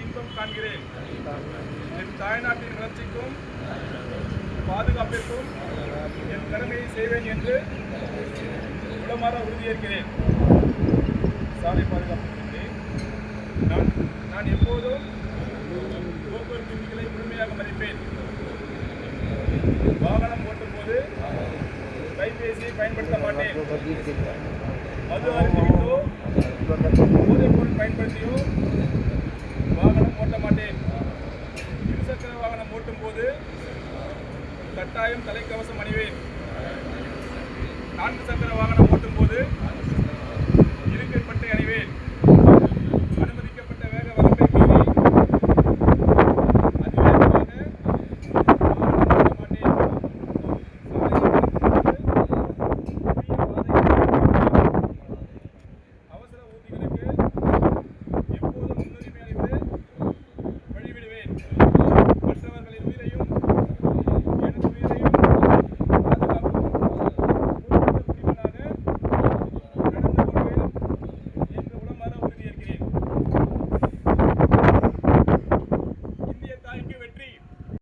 அர்த்தம் காண்கிறேன். என் தாய்நாட்டின் வளர்ச்சிக்கும் பாதுகாப்பிற்கும் என் கடமையை செய்வேன் என்று உளமாற உறுதியேற்கிறேன். சாலை பாதுகாப்பு குறித்து நான் எப்போதும் போக்குவரத்து விதிகளை முழுமையாக மதிப்பேன். வாகனம் ஓட்டும் போது கைபேசியை பயன்படுத்த மாட்டேன். மது அருந்திவிட்டோ போதைப் பொருள் பயன்படுத்தியோ வாகனம் ஓட்ட மாட்டேன். இருசக்கர வாகனம் ஓட்டும் போது கட்டாயம் தலைக்கவசம் அணிவேன். 4 சக்கர வாகனம் ஓட்டும் போது